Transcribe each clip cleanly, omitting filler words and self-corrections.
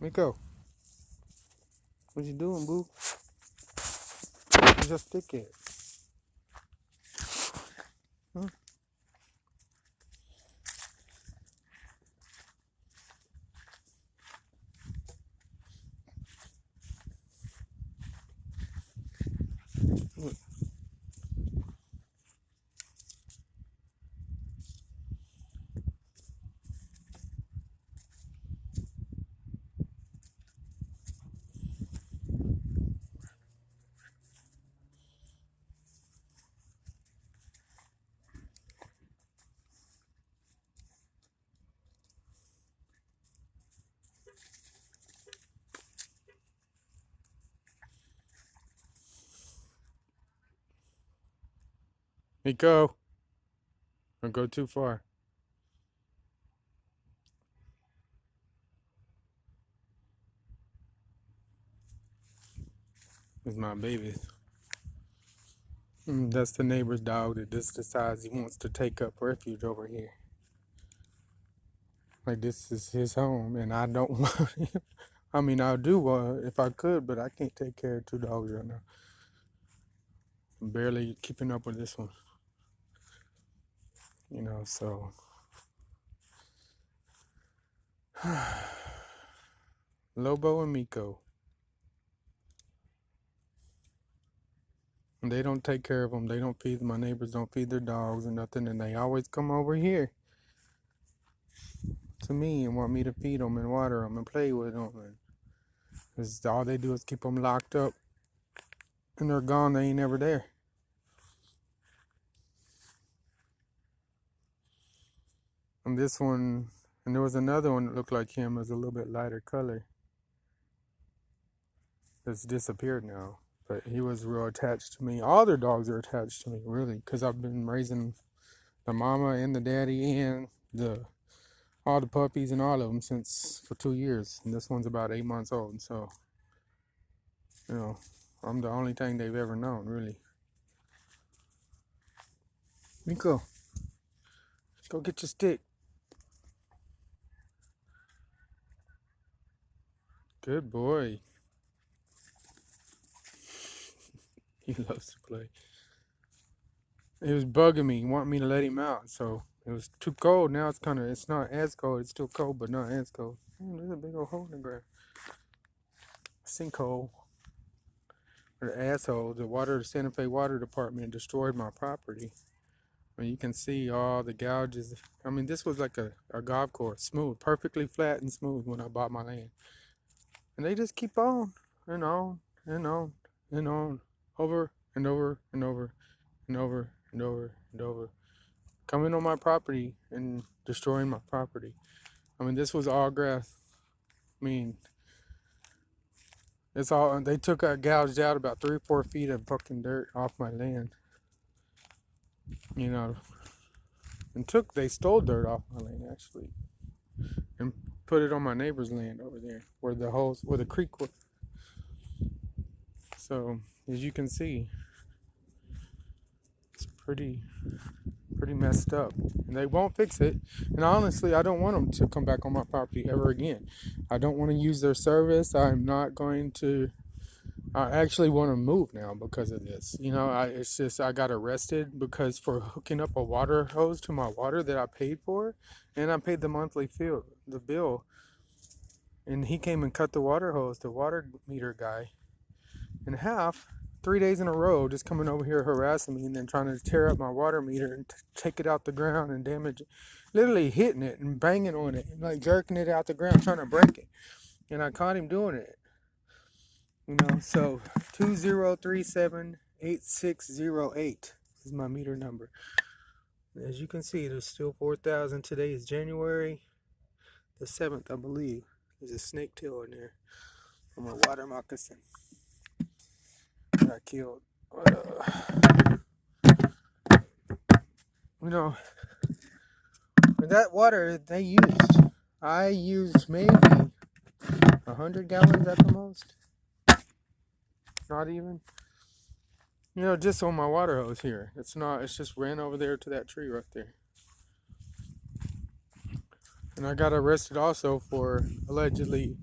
Miko, what you doing, boo? Where's your stick at? Huh? Look. Miko, don't go too far. It's my baby. That's the neighbor's dog that just decides he wants to take up refuge over here. Like this is his home, and I don't want him. I mean, I do if I could, but I can't take care of two dogs right now. I'm barely keeping up with this one. So Lobo and Miko. And they don't take care of them. They don't feed my neighbors. Don't feed their dogs or nothing, and they always come over here to me and want me to feed them and water them and play with them. And cause all they do is keep them locked up, and they're gone. They ain't never there. And this one, and there was another one that looked like him, was a little bit lighter color. That's disappeared now. But he was real attached to me. All their dogs are attached to me, really, because I've been raising the mama and the daddy and all the puppies and all of them for 2 years. And this one's about 8 months old. So, I'm the only thing they've ever known, really. Miko, go get your stick. Good boy. He loves to play. It was bugging me, wanting me to let him out. So it was too cold. Now it's not as cold. It's still cold, but not as cold. There's a big old hole in the ground. Sinkhole. Or the asshole. The Santa Fe Water Department destroyed my property. I mean, you can see all the gouges. I mean, this was like a golf course. Smooth. Perfectly flat and smooth when I bought my land. And they just keep on and on and on and on. Over and over and over and over and over and over. Coming on my property and destroying my property. I mean, this was all grass. I mean, it's all, they gouged out about 3 or 4 feet of fucking dirt off my land. And they stole dirt off my land, actually. And put it on my neighbor's land over there, where the creek was. So, as you can see, it's pretty messed up, and they won't fix it. And honestly, I don't want them to come back on my property ever again. I don't want to use their service. I'm not going to. I actually want to move now because of this. It's just I got arrested because for hooking up a water hose to my water that I paid for, and I paid the monthly bill, and he came and cut the water meter guy, in half. 3 days in a row, just coming over here harassing me and then trying to tear up my water meter and take it out the ground and damage it. Literally hitting it and banging on it and like jerking it out the ground, trying to break it. And I caught him doing it. So 20378608 is my meter number. As you can see, there's still 4,000. Today is January the 7th, I believe. There's a snake tail in there from a water moccasin. Got killed. That water I used maybe 100 gallons at the most. Not even. Just on my water hose here. It's just ran over there to that tree right there. And I got arrested also for allegedly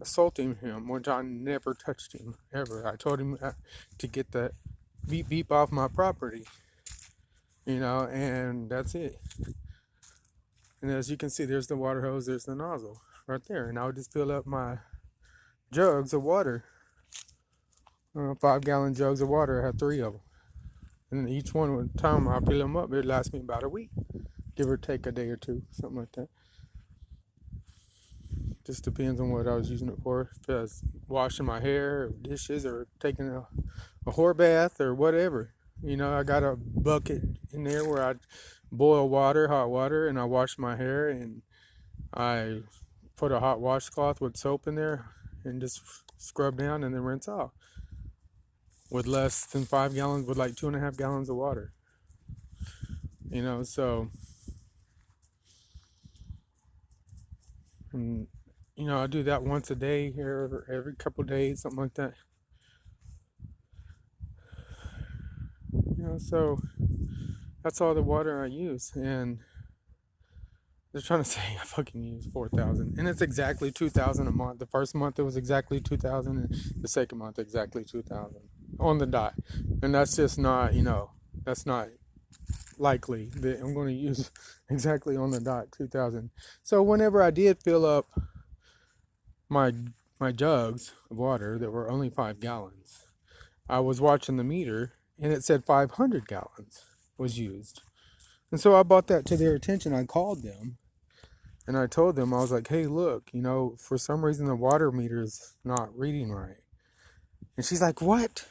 assaulting him, which I never touched him ever. I told him to get the beep beep off my property, and that's it. And as you can see, there's the water hose, there's the nozzle right there. And I would just fill up my jugs of water, 5-gallon jugs of water. I had 3 of them. And each one, with time I fill them up, it lasts me about a week, give or take a day or two, something like that. Just depends on what I was using it for. If I was washing my hair, or dishes, or taking a whore bath, or whatever. I got a bucket in there where I boil water, hot water, and I wash my hair, and I put a hot washcloth with soap in there and just scrub down and then rinse off. With less than 5 gallons, with like 2.5 gallons of water. So, and, I do that once a day here, every couple of days, something like that. So that's all the water I use. And they're trying to say I fucking use 4,000, and it's exactly 2,000 a month. The first month it was exactly 2,000, and the second month exactly 2,000 on the dot. And that's just not, that's not likely that I'm going to use exactly on the dot 2,000. So whenever I did fill up my jugs of water that were only 5 gallons, I was watching the meter, and it said 500 gallons was used. And so I brought that to their attention. I called them. And I told them, I was like, hey, look, for some reason the water meter is not reading right. And she's like, what?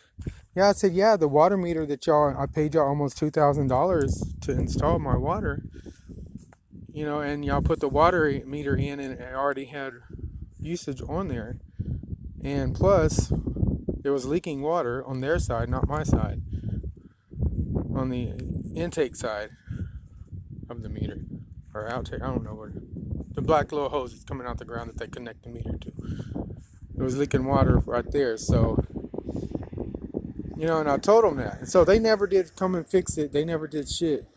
Yeah, I said, yeah, the water meter that I paid y'all almost $2,000 to install my water, and y'all put the water meter in, and it already had usage on there. And plus, it was leaking water on their side, not my side, on the intake side of the meter, or outtake, I don't know what. The black little hose is coming out the ground that they connect the meter to. It was leaking water right there. So, and I told them that. And so they never did come and fix it. They never did shit.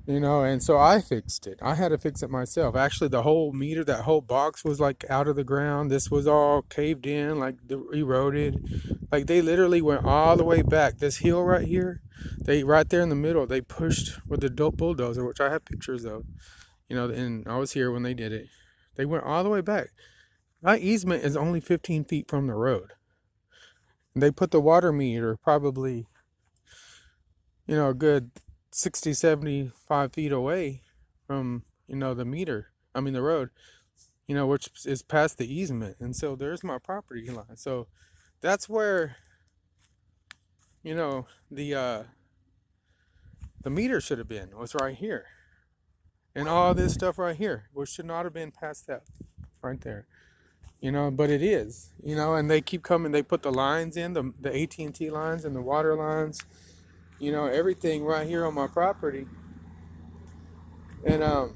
And so I fixed it. I had to fix it myself. Actually, the whole meter, that whole box was like out of the ground. This was all caved in, like eroded. Like they literally went all the way back. This hill right here, right there in the middle, they pushed with the bulldozer, which I have pictures of. And I was here when they did it. They went all the way back. My easement is only 15 feet from the road. And they put the water meter probably, a good 60, 75 feet away from, the road, which is past the easement. And so there's my property line. So that's where, the meter should have been, was right here. And all this stuff right here, which should not have been past that right there, but it is, and they keep coming. They put the lines in, the AT&T lines and the water lines, everything right here on my property. And, all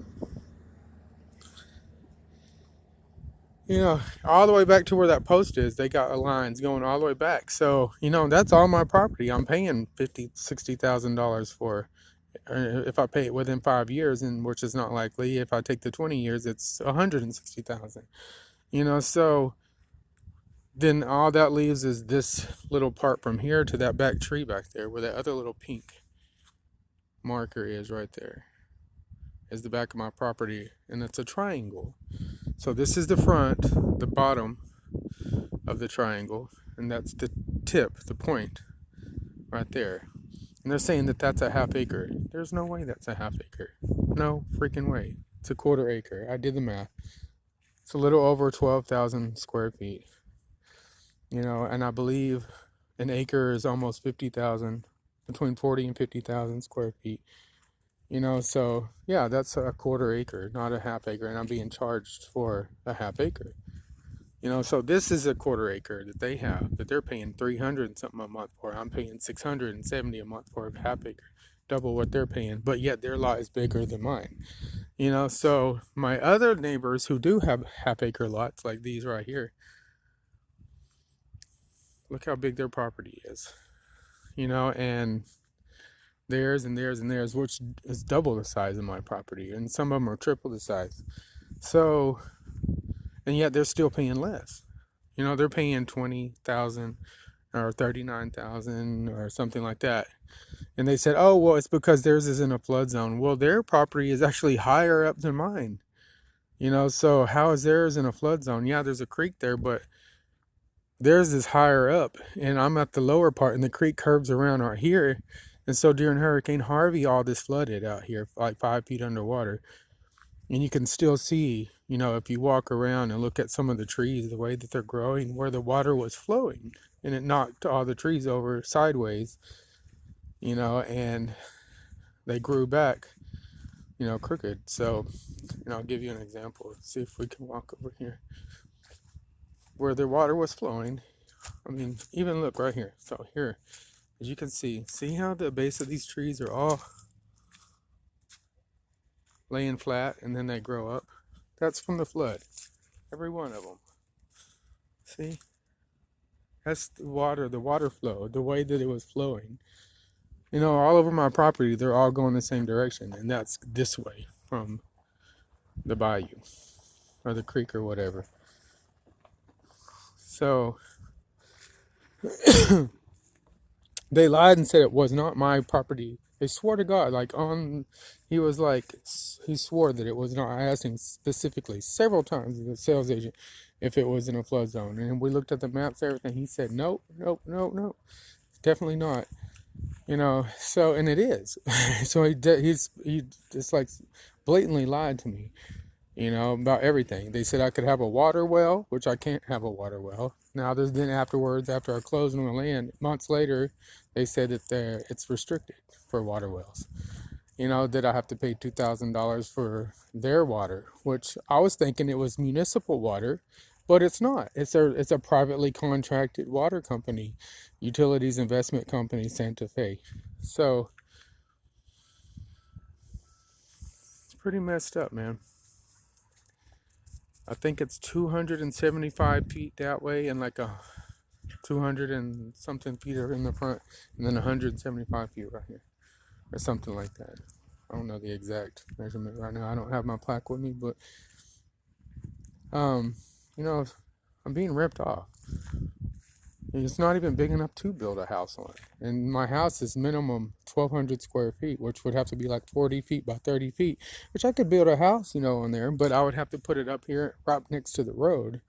the way back to where that post is, they got lines going all the way back. So, that's all my property. I'm paying $50,000-$60,000 for. If I pay it within 5 years, and which is not likely. If I take the 20 years, it's $160,000. So then all that leaves is this little part from here to that back tree back there, where that other little pink marker is right there, is the back of my property, and it's a triangle. So this is the front, the bottom of the triangle, and that's the tip, the point right there. And they're saying that that's a half acre. There's no way that's a half acre. No freaking way. It's a 1/4 acre. I did the math. It's a little over 12,000 square feet. And I believe an acre is almost 50,000, between 40 and 50,000 square feet. So yeah, that's a 1/4 acre, not a half acre. And I'm being charged for a half acre. So this is a 1/4 acre that they have, that they're paying 300 and something a month for. I'm paying 670 a month for a half acre, double what they're paying, but yet their lot is bigger than mine. So my other neighbors who do have half acre lots like these right here, look how big their property is, and theirs and theirs and theirs, which is double the size of my property, and some of them are triple the size. So and yet they're still paying less. They're paying 20,000 or 39,000 or something like that. And they said, oh, well, it's because theirs is in a flood zone. Well, their property is actually higher up than mine. So how is theirs in a flood zone? Yeah, there's a creek there, but theirs is higher up, and I'm at the lower part, and the creek curves around right here. And so during Hurricane Harvey, all this flooded out here, like 5 feet underwater. And you can still see, if you walk around and look at some of the trees, the way that they're growing, where the water was flowing, and it knocked all the trees over sideways, and they grew back, crooked. So, I'll give you an example. See if we can walk over here where the water was flowing. I mean, even look right here. So here, as you can see how the base of these trees are all laying flat and then they grow up? That's from the flood. Every one of them. See? That's the water flow, the way that it was flowing. All over my property, they're all going the same direction, and that's this way from the bayou or the creek or whatever. So they lied and said it was not my property. They swore to God, he swore that it was not. I asked him specifically several times, the sales agent, if it was in a flood zone. And we looked at the maps, everything. He said, nope, definitely not. So, and it is. So he just like blatantly lied to me, about everything. They said I could have a water well, which I can't have a water well. Now, then afterwards, after I closed on the land, months later, they said that it's restricted for water wells. That I have to pay $2,000 for their water, which I was thinking it was municipal water, but it's not. It's a privately contracted water company, Utilities Investment Company, Santa Fe. So it's pretty messed up, man. I think it's 275 feet that way, and like a 200 and something feet are in the front, and then 175 feet right here, or something like that. I don't know the exact measurement right now. I don't have my plaque with me, but I'm being ripped off. It's not even big enough to build a house on. And my house is minimum 1,200 square feet, which would have to be like 40 feet by 30 feet, which I could build a house, on there, but I would have to put it up here right next to the road,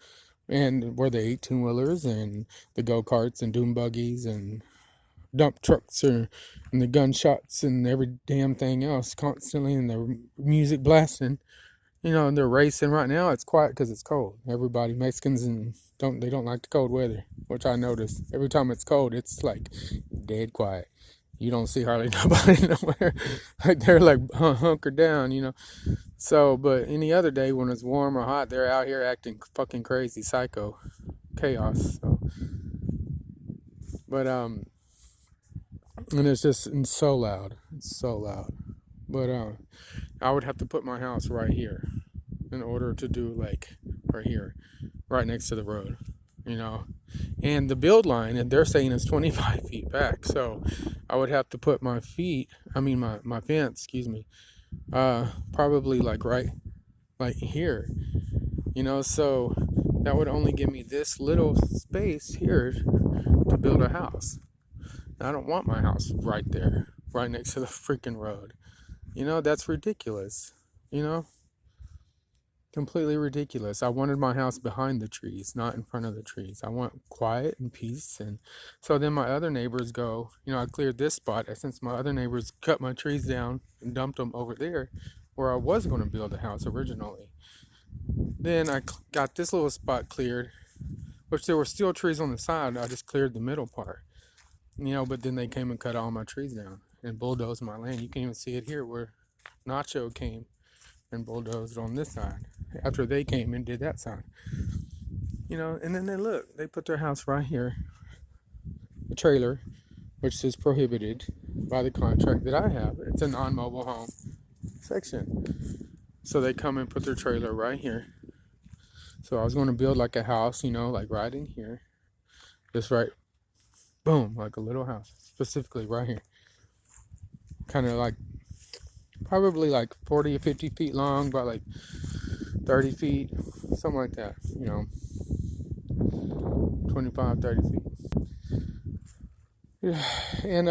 and where the 18-wheelers and the go-karts and doom buggies and dump trucks and the gunshots and every damn thing else constantly, and the music blasting. And they're racing right now. It's quiet because it's cold. Everybody, Mexicans, they don't like the cold weather, which I notice. Every time it's cold, it's like dead quiet. You don't see hardly nobody nowhere. Like they're like hunkered down, So, but any other day when it's warm or hot, they're out here acting fucking crazy, psycho, chaos. So, but and it's so loud. It's so loud. But I would have to put my house right here in order to do like right here, right next to the road, and the build line, and they're saying it's 25 feet back. So I would have to put my fence, excuse me, probably right here, so that would only give me this little space here to build a house. I don't want my house right there, right next to the freaking road. That's ridiculous. Completely ridiculous. I wanted my house behind the trees, not in front of the trees. I want quiet and peace. And so then my other neighbors go, I cleared this spot, since my other neighbors cut my trees down and dumped them over there where I was going to build a house originally. Then I got this little spot cleared, which there were still trees on the side. I just cleared the middle part, but then they came and cut all my trees down and bulldozed my land. You can even see it here where Nacho came and bulldozed on this side after they came and did that side. And then they put their house right here, a trailer, which is prohibited by the contract that I have. It's a non-mobile home section. So they come and put their trailer right here. So I was going to build like a house, like right in here. Just right, boom, like a little house, specifically right here. Kind of like, probably like 40 or 50 feet long by like 30 feet, something like that, 25, 30 feet. Yeah, and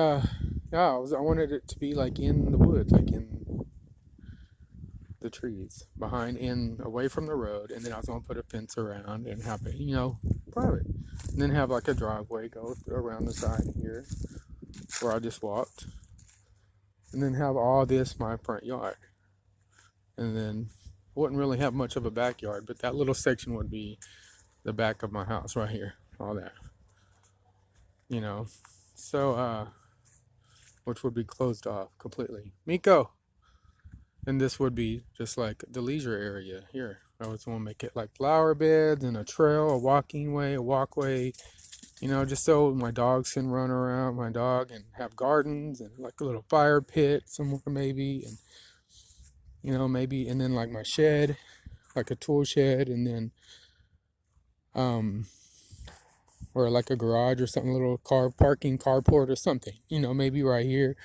yeah, I wanted it to be like in the woods, like in the trees, behind, in, away from the road, and then I was gonna put a fence around and have it, private, and then have like a driveway go around the side here where I just walked, and then have all this my front yard, and then wouldn't really have much of a backyard, but that little section would be the back of my house right here, all that, so which would be closed off completely. Miko. And this would be just like the leisure area here. I always want to make it like flower beds and a trail, a walking way, a walkway, just so my dogs can run around, my dog, and have gardens and like a little fire pit somewhere maybe, and maybe, and then like my shed, like a tool shed, and then or like a garage or something, a little carport or something, maybe right here.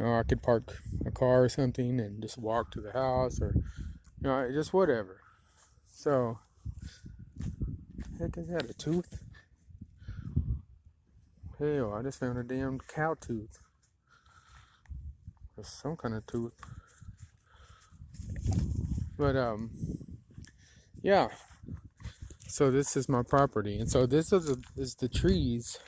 I could park a car or something and just walk to the house, or just whatever. So, heck, is that a tooth? Hell, I just found a damn cow tooth. Or some kind of tooth. But yeah. So this is my property, and so this is the trees.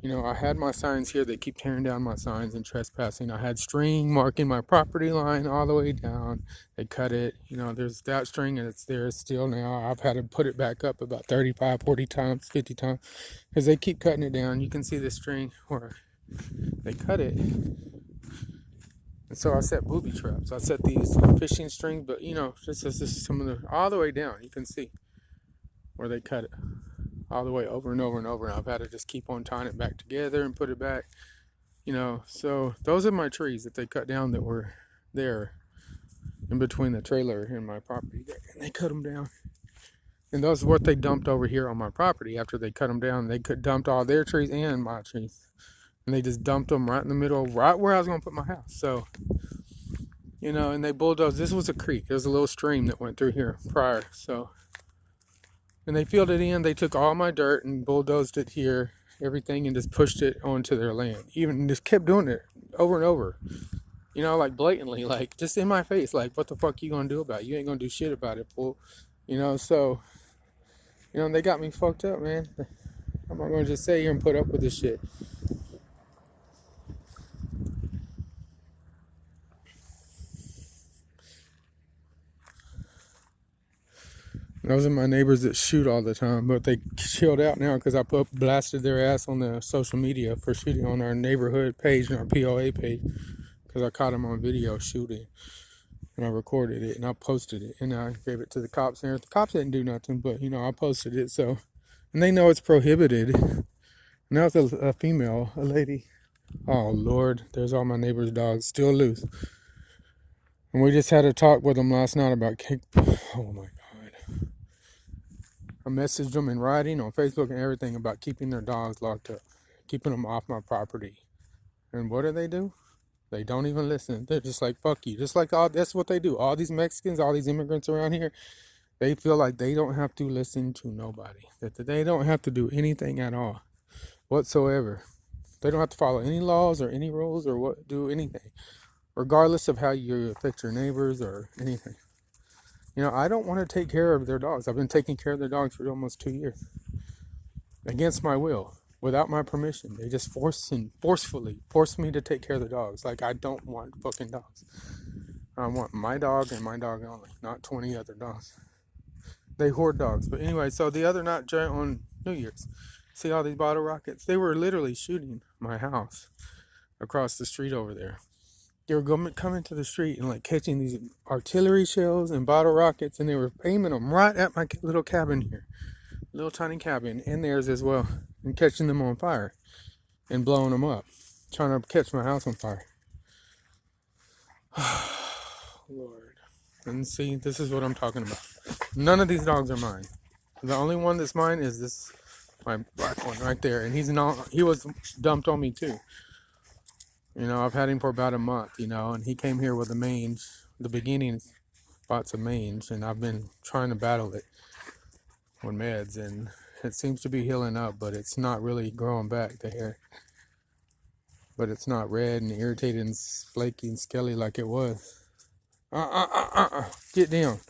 I had my signs here. They keep tearing down my signs and trespassing. I had string marking my property line all the way down. They cut it. There's that string, and it's there still now. I've had to put it back up about 35, 40 times, 50 times, because they keep cutting it down. You can see the string where they cut it. And so I set booby traps. I set these fishing strings, but just some of the, all the way down. You can see where they cut it. All the way over and over and over, and I've had to just keep on tying it back together and put it back, so those are my trees that they cut down that were there in between the trailer and my property, and they cut them down, and those are what they dumped over here on my property. After they cut them down, they dumped all their trees and my trees, and they just dumped them right in the middle, right where I was going to put my house. So and they bulldozed. This was a creek. There was a little stream that went through here prior, so. And they filled it in. They took all my dirt and bulldozed it here, everything, and just pushed it onto their land. Even just kept doing it over and over. Like blatantly, like just in my face. Like, what the fuck you gonna do about it? You ain't gonna do shit about it, fool. So, they got me fucked up, man. I'm not gonna just sit here and put up with this shit. Those are my neighbors that shoot all the time, but they chilled out now because I blasted their ass on the social media for shooting on our neighborhood page and our POA page, because I caught them on video shooting, and I recorded it and I posted it, and I gave it to the cops there. The cops didn't do nothing, but I posted it, so, and they know it's prohibited. Now it's a female, a lady. Oh Lord, there's all my neighbors' dogs still loose, and we just had a talk with them last night about oh my God. I messaged them in writing on Facebook and everything about keeping their dogs locked up, keeping them off my property. And what do? They don't even listen. They're just like, fuck you. Just like that's what they do. All these Mexicans, all these immigrants around here, they feel like they don't have to listen to nobody. That they don't have to do anything at all whatsoever. They don't have to follow any laws or any rules or do anything, regardless of how you affect your neighbors or anything. I don't want to take care of their dogs. I've been taking care of their dogs for almost 2 years. Against my will, without my permission. They just forcefully force me to take care of the dogs. Like, I don't want fucking dogs. I want my dog and my dog only, not 20 other dogs. They hoard dogs. But anyway, so the other night on New Year's, see all these bottle rockets? They were literally shooting my house across the street over there. They were coming to the street and like catching these artillery shells and bottle rockets, and they were aiming them right at my little cabin here, little tiny cabin, and theirs as well, and catching them on fire and blowing them up, trying to catch my house on fire. Lord. And see, this is what I'm talking about. None of these dogs are mine. The only one that's mine is this, my black one right there, and he was dumped on me too. I've had him for about a month, and he came here with the mange, the beginnings, spots of mange, and I've been trying to battle it with meds, and it seems to be healing up, but it's not really growing back, the hair. But it's not red and irritated and flaky and scaly like it was. Get down.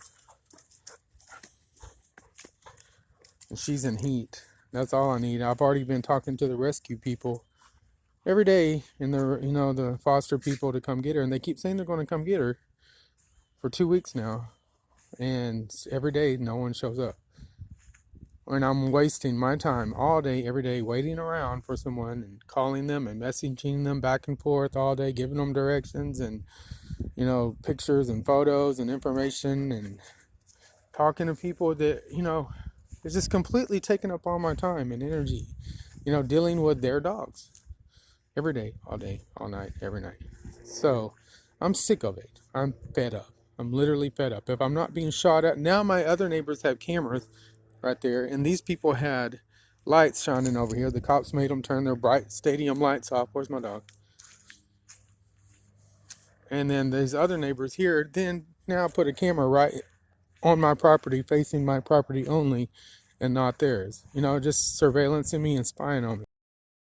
And she's in heat. That's all I need. I've already been talking to the rescue people every day, and the foster people to come get her, and they keep saying they're going to come get her for 2 weeks now, and every day no one shows up. And I'm wasting my time all day, every day, waiting around for someone and calling them and messaging them back and forth all day, giving them directions and pictures and photos and information, and talking to people that it's just completely taking up all my time and energy, dealing with their dogs every day, all night, every night. So I'm sick of it. I'm fed up. I'm literally fed up. If I'm not being shot at, now my other neighbors have cameras right there, and these people had lights shining over here. The cops made them turn their bright stadium lights off. Where's my dog? And then these other neighbors here then now put a camera right on my property, facing my property only, and not theirs. Just surveillancing me and spying on me.